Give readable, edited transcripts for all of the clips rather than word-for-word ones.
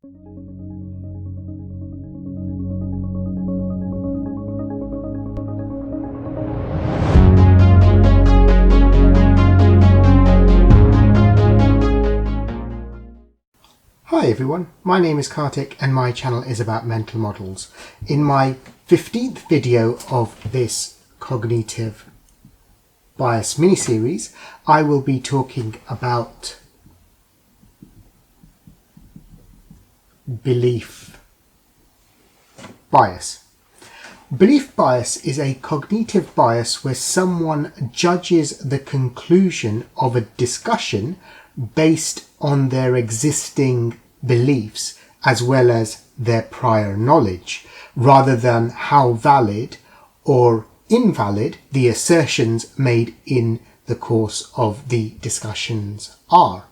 Hi everyone, my name is Kartik and my channel is about mental models. In my 15th video of this cognitive bias mini-series, I will be talking about belief bias. Belief bias is a cognitive bias where someone judges the conclusion of a discussion based on their existing beliefs as well as their prior knowledge, rather than how valid or invalid the assertions made in the course of the discussions are.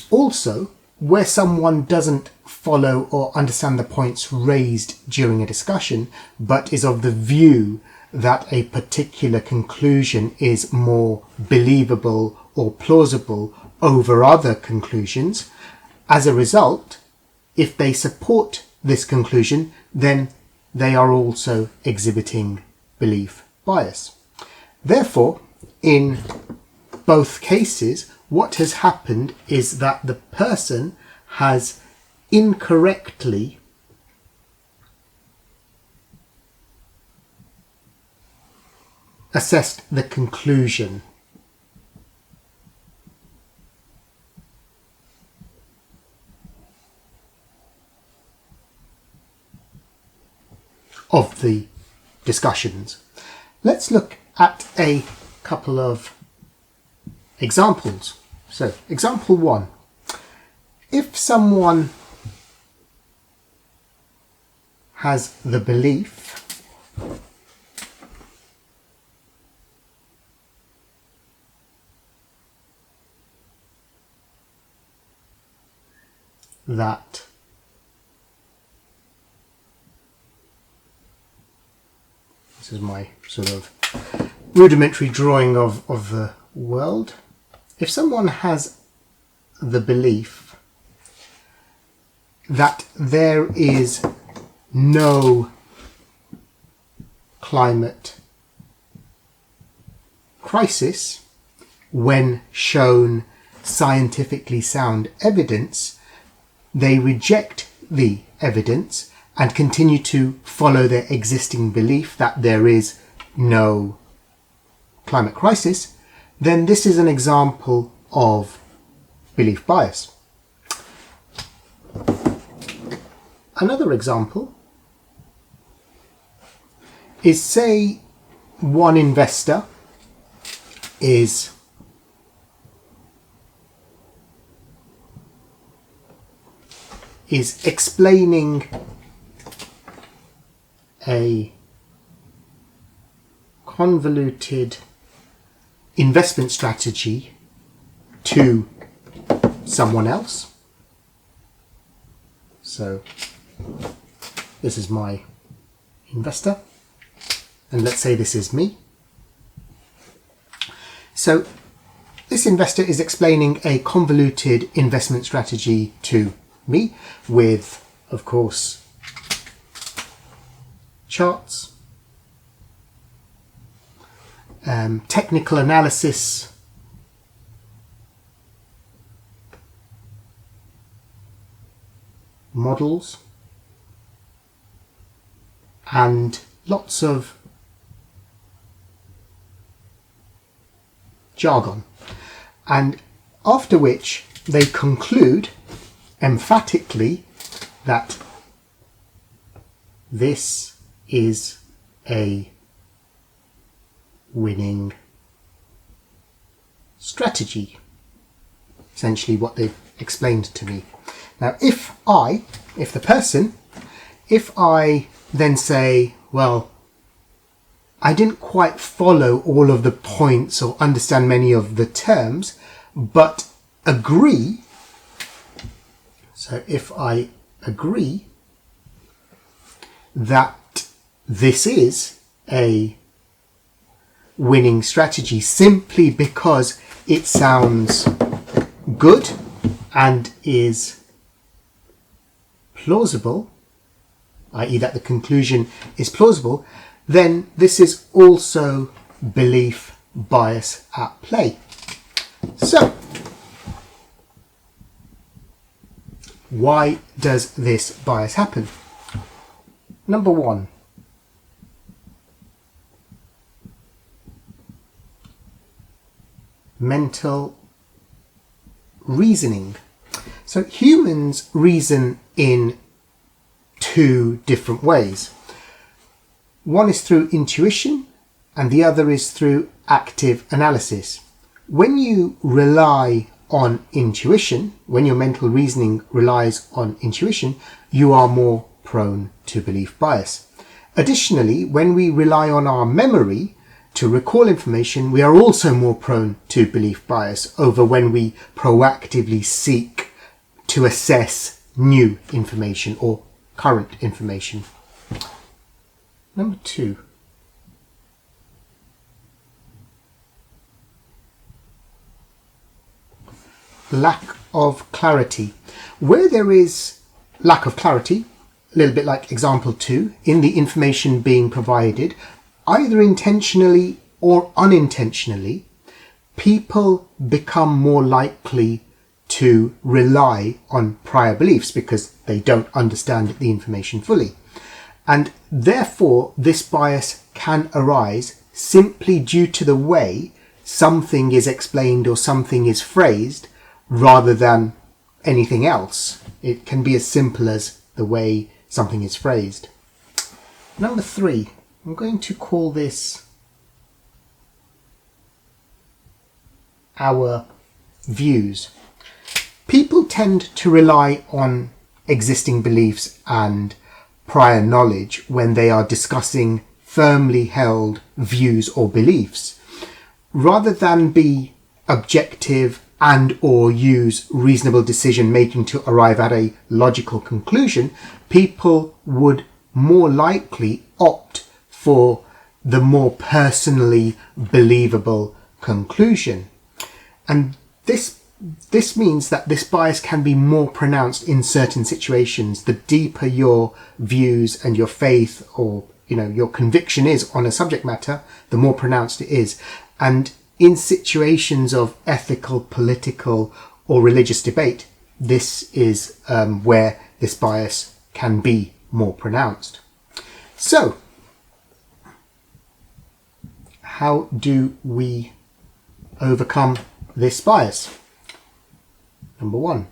Also, where someone doesn't follow or understand the points raised during a discussion, but is of the view that a particular conclusion is more believable or plausible over other conclusions. As a result, if they support this conclusion, then they are also exhibiting belief bias. Therefore, in both cases, what has happened is that the person has incorrectly assessed the conclusion of the discussions. Let's look at a couple of examples. So, example 1. If someone has the belief that this is my sort of rudimentary drawing of the world. If someone has the belief that there is no climate crisis when shown scientifically sound evidence, they reject the evidence and continue to follow their existing belief that there is no climate crisis, then this is an example of belief bias. Another example is, say, one investor is explaining a convoluted investment strategy to someone else. So this is my investor, and let's say this is me. So this investor is explaining a convoluted investment strategy to me with, of course, charts, technical analysis, models, and lots of jargon. And after which they conclude emphatically that this is a winning strategy. Essentially what they've explained to me. Now if I then say, well, I didn't quite follow all of the points or understand many of the terms, but agree. So if I agree that this is a winning strategy simply because it sounds good and is plausible, i.e. that the conclusion is plausible, then this is also belief bias at play. So, why does this bias happen? Number one, mental reasoning. So humans reason in two different ways. One is through intuition and the other is through active analysis. When you rely on intuition, when your mental reasoning relies on intuition, you are more prone to belief bias. Additionally, when we rely on our memory to recall information, we are also more prone to belief bias over when we proactively seek to assess new information or current information. Number two, lack of clarity. Where there is lack of clarity, a little bit like example 2, in the information being provided, either intentionally or unintentionally, people become more likely to rely on prior beliefs because they don't understand the information fully. And therefore, this bias can arise simply due to the way something is explained or something is phrased rather than anything else. It can be as simple as the way something is phrased. Number 3, I'm going to call this our views. People tend to rely on existing beliefs and prior knowledge when they are discussing firmly held views or beliefs. Rather than be objective and or use reasonable decision making to arrive at a logical conclusion, people would more likely opt for the more personally believable conclusion. And this means that this bias can be more pronounced in certain situations. The deeper your views and your faith or your conviction is on a subject matter, the more pronounced it is. And in situations of ethical, political or religious debate, this is where this bias can be more pronounced. So, how do we overcome this bias? Number 1,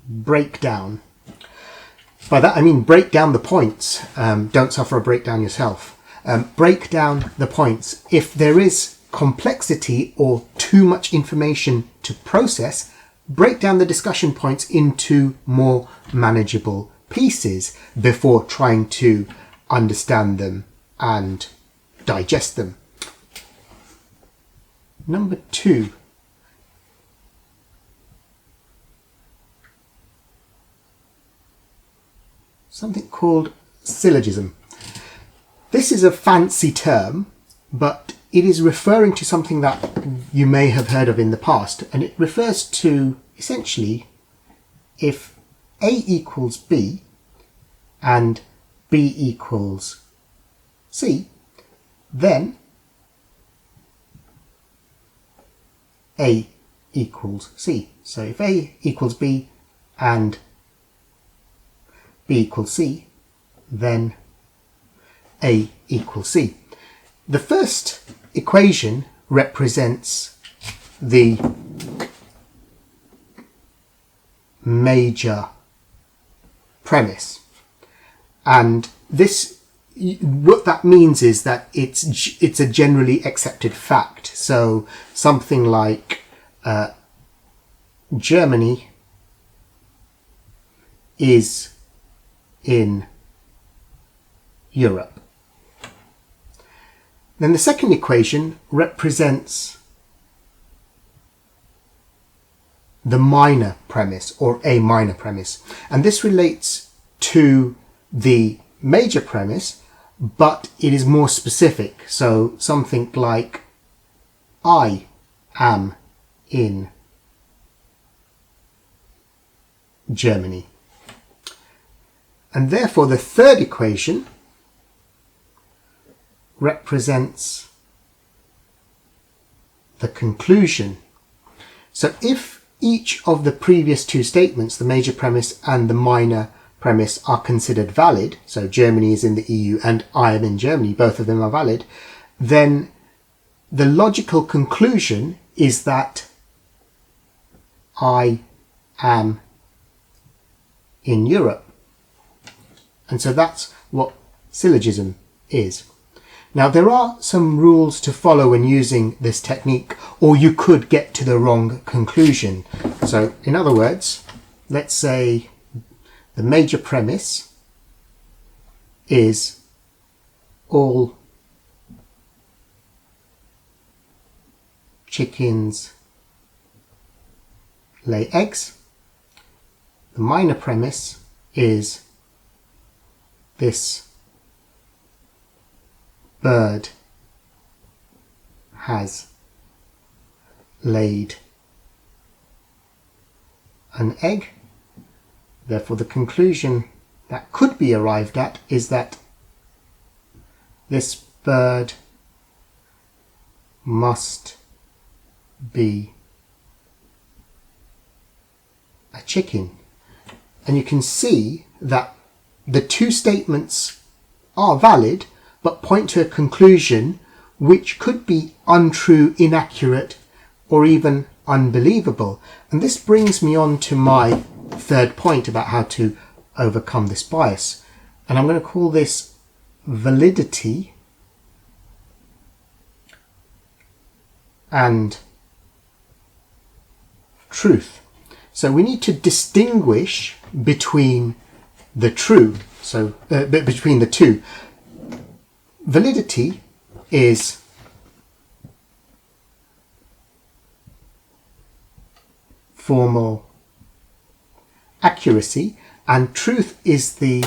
break down. By that I mean break down the points. Don't suffer a breakdown yourself. Break down the points. If there is complexity or too much information to process, break down the discussion points into more manageable pieces before trying to understand them and digest them. Number 2, something called syllogism. This is a fancy term, but it is referring to something that you may have heard of in the past, and it refers to essentially if A equals B and B equals C, then A equals C. So if A equals B and B equals C, then A equals C. The first equation represents the major premise, and what that means is that it's a generally accepted fact. So something like Germany is in Europe. Then the second equation represents the minor premise or a minor premise, and this relates to the major premise, but it is more specific. So something like I am in Germany. And therefore the third equation represents the conclusion. So if each of the previous two statements, the major premise and the minor premise, are considered valid, so Germany is in the EU and I am in Germany, both of them are valid, then the logical conclusion is that I am in Europe. And so that's what syllogism is. Now, there are some rules to follow when using this technique, or you could get to the wrong conclusion. So, in other words, let's say the major premise is all chickens lay eggs. The minor premise is this bird has laid an egg. Therefore, the conclusion that could be arrived at is that this bird must be a chicken. And you can see that the two statements are valid, but point to a conclusion which could be untrue, inaccurate, or even unbelievable. And this brings me on to my third point about how to overcome this bias. And I'm going to call this validity and truth. So we need to distinguish between the two. Validity is formal accuracy, and truth is the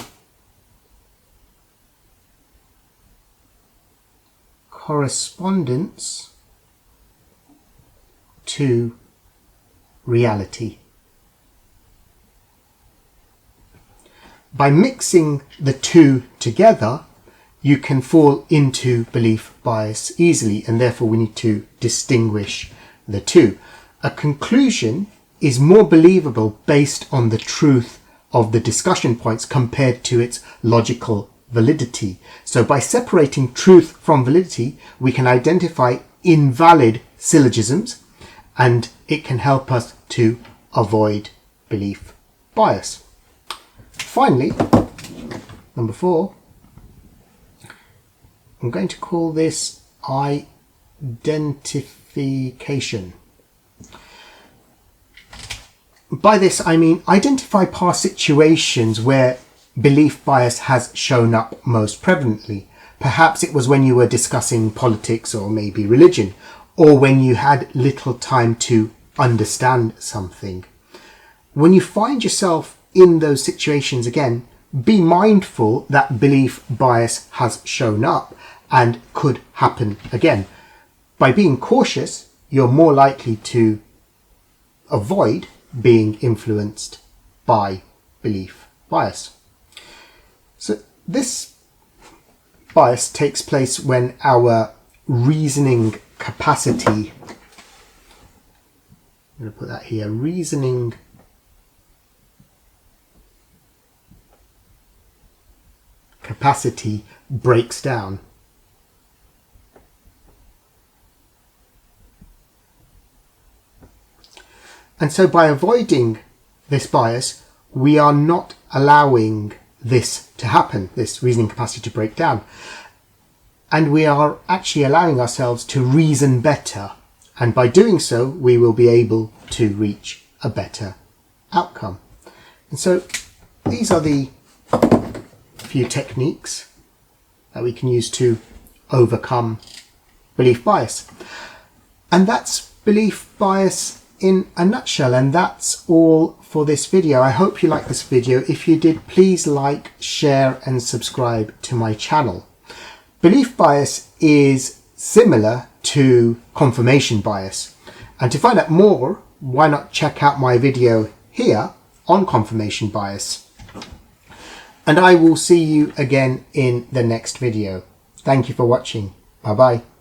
correspondence to reality. By mixing the two together, you can fall into belief bias easily, and therefore we need to distinguish the two. A conclusion is more believable based on the truth of the discussion points compared to its logical validity. So by separating truth from validity, we can identify invalid syllogisms, and it can help us to avoid belief bias. Finally, number 4, I'm going to call this identification. By this I mean identify past situations where belief bias has shown up most prevalently. Perhaps it was when you were discussing politics or maybe religion, or when you had little time to understand something. When you find yourself in those situations again, be mindful that belief bias has shown up and could happen again. By being cautious, you're more likely to avoid being influenced by belief bias. So this bias takes place when our reasoning capacity, I'm going to put that here, reasoning capacity breaks down. And so by avoiding this bias, we are not allowing this to happen, this reasoning capacity to break down. And we are actually allowing ourselves to reason better. And by doing so, we will be able to reach a better outcome. And so these are the few techniques that we can use to overcome belief bias. And that's belief bias in a nutshell, and that's all for this video. I hope you liked this video. If you did, please like, share and subscribe to my channel. Belief bias is similar to confirmation bias, and to find out more, why not check out my video here on confirmation bias. And I will see you again in the next video. Thank you for watching. Bye bye.